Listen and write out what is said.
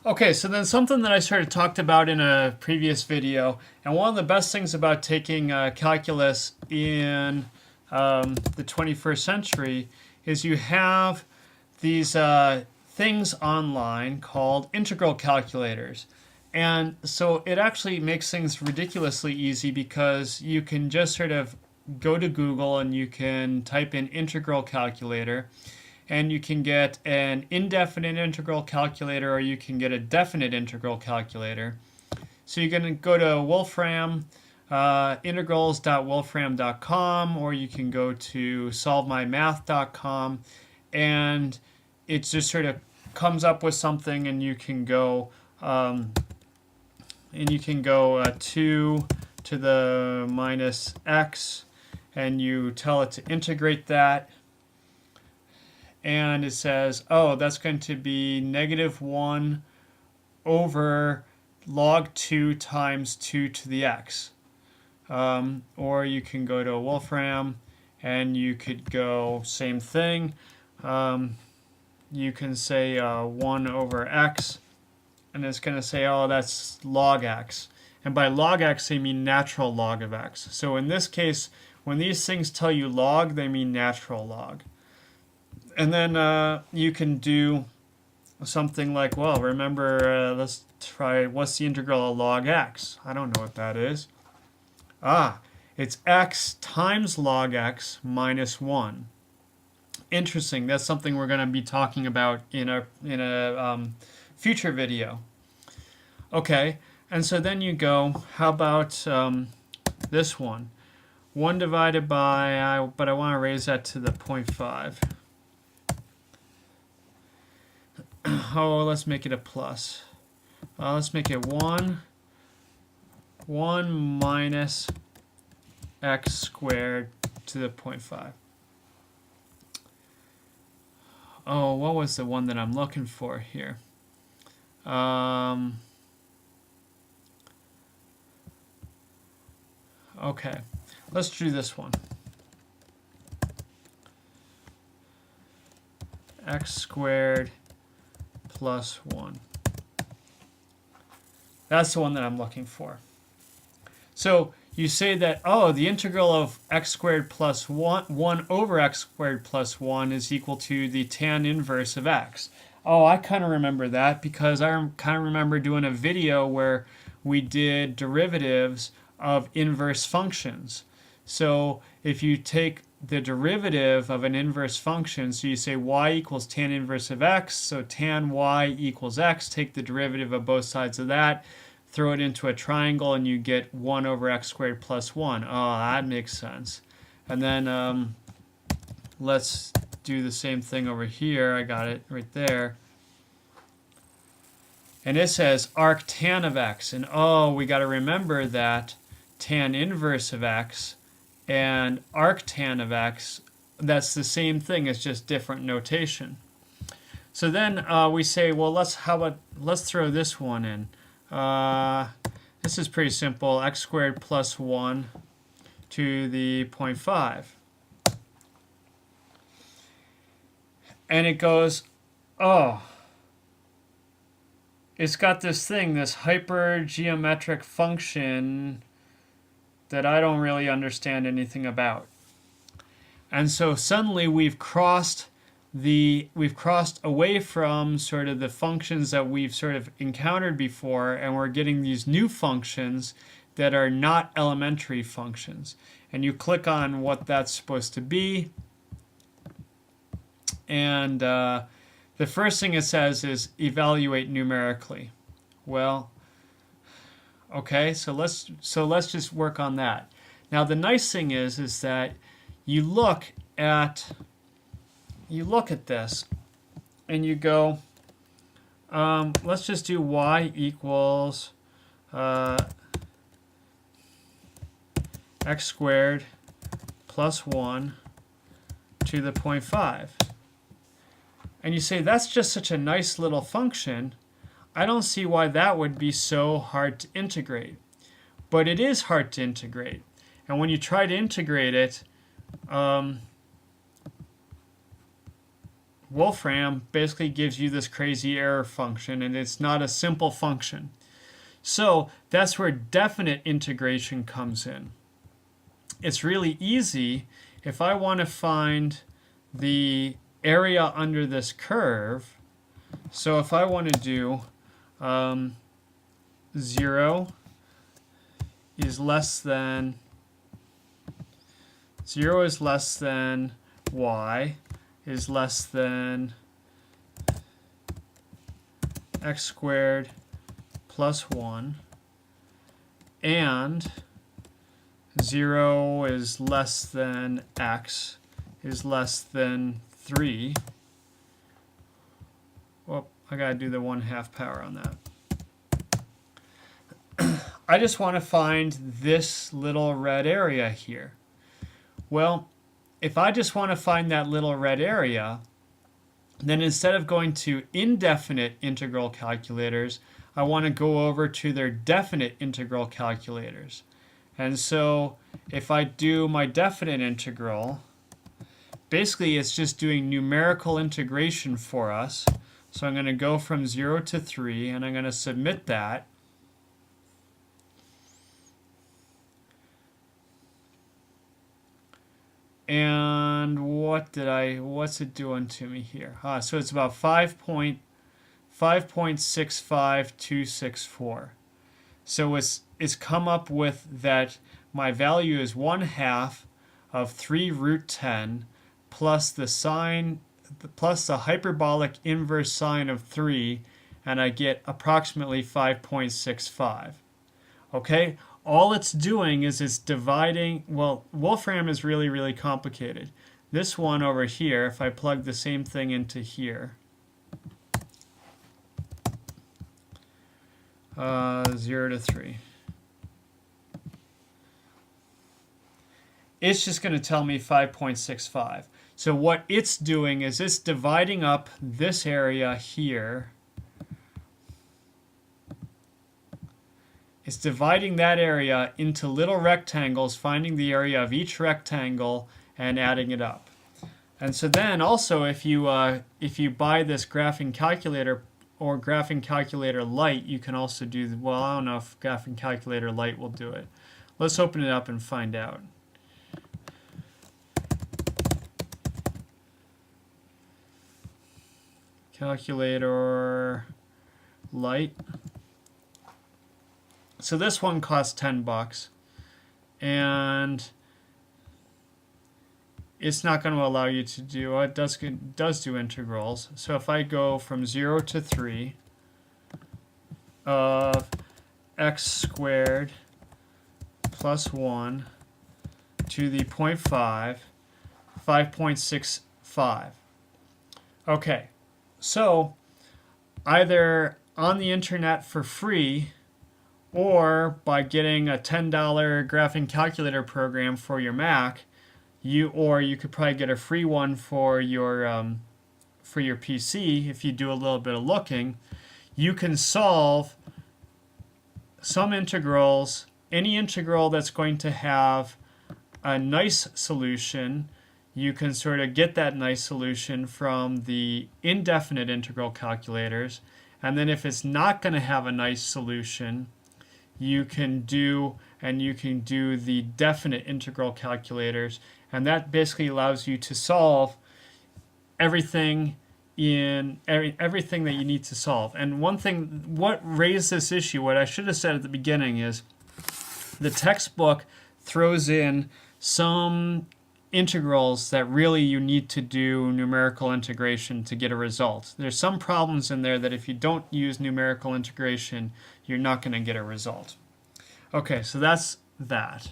Okay, so then something that I sort of talked about in a previous video, and one of the best things about taking calculus in the 21st century is you have these things online called integral calculators. And so it actually makes things ridiculously easy because you can just sort of go to Google and you can type in integral calculator and you can get an indefinite integral calculator or you can get a definite integral calculator. So you're going to go to Wolfram, integrals.wolfram.com, or you can go to solvemymath.com, and it just sort of comes up with something, and you can go 2 to the minus x, and you tell it to integrate that. And it says, oh, that's going to be -1 over log 2 times 2 to the x. Or you can go to Wolfram and you could go same thing. You can say 1 over x, and it's going to say, oh, that's log x. And by log x, they mean natural log of x. So in this case, when these things tell you log, they mean natural log. And then you can do something like, well, remember, let's try, what's the integral of log x? I don't know what that is. It's x times log x minus 1. Interesting. That's something we're going to be talking about in a future video. Okay, and so then you go, how about this one? 1 divided by, but I want to raise that to the 0.5. Oh, let's make it a plus. Let's make it 1 minus x squared to the 0.5. Oh, what was the one that I'm looking for here? Okay, let's do this one. X squared plus 1. That's the one that I'm looking for. So you say that, oh, the integral of x squared plus 1 over x squared plus 1 is equal to the tan inverse of x. Oh, I kind of remember that because I kind of remember doing a video where we did derivatives of inverse functions. So if you take the derivative of an inverse function, so you say y equals tan inverse of x, so tan y equals x, take the derivative of both sides of that, throw it into a triangle, and you get 1 over x squared plus 1. Oh, that makes sense. And then let's do the same thing over here. I got it right there. And it says arctan of x. And oh, we got to remember that tan inverse of x and arctan of x, that's the same thing, it's just different notation. So then we say, well, let's throw this one in. This is pretty simple, x squared plus 1 to the 0.5. And it goes, oh, it's got this thing, this hypergeometric function that I don't really understand anything about. And so suddenly we've crossed away from sort of the functions that we've sort of encountered before, and we're getting these new functions that are not elementary functions. And you click on what that's supposed to be, and the first thing it says is evaluate numerically. Well, okay, so let's just work on that. Now the nice thing is that you look at this and you go, let's just do y equals x squared plus 1 to the 0.5. And you say, that's just such a nice little function. I don't see why that would be so hard to integrate. But it is hard to integrate. And when you try to integrate it, Wolfram basically gives you this crazy error function, and it's not a simple function. So that's where definite integration comes in. It's really easy. If I want to find the area under this curve, so if I want to do 0 is less than y is less than x squared plus 1, and 0 is less than x is less than 3. Well, I gotta do the 1/2 power on that. I just want to find this little red area here. Well, if I just want to find that little red area, then instead of going to indefinite integral calculators, I want to go over to their definite integral calculators. And so if I do my definite integral, basically it's just doing numerical integration for us. So I'm going to go from 0 to 3, and I'm going to submit that. And what's it doing to me here? So it's about 5.65264. So it's come up with that my value is 1/2 of 3 root 10 plus the hyperbolic inverse sine of 3, and I get approximately 5.65. Okay? All it's doing is it's dividing. Well, Wolfram is really, really complicated. This one over here, if I plug the same thing into here, 0 to 3, it's just going to tell me 5.65. So what it's doing is it's dividing up this area here. It's dividing that area into little rectangles, finding the area of each rectangle and adding it up. And so then also if you buy this graphing calculator or graphing calculator Lite, you can also do, well, I don't know if graphing calculator Lite will do it. Let's open it up and find out. Calculator Lite. So this one costs $10, and it's not going to allow you to do, it does do integrals. So if I go from 0 to 3 of x squared plus 1 to the 0.5, 5.65. Okay, so either on the internet for free, or by getting a $10 graphing calculator program for your Mac, you could probably get a free one for your PC if you do a little bit of looking. You can solve some integrals, any integral that's going to have a nice solution. You can sort of get that nice solution from the indefinite integral calculators, and then if it's not going to have a nice solution, you can do the definite integral calculators, and that basically allows you to solve everything that you need to solve. And one thing, what raised this issue, what I should have said at the beginning, is the textbook throws in some integrals that really you need to do numerical integration to get a result. There's some problems in there that if you don't use numerical integration, you're not going to get a result. Okay, so that's that.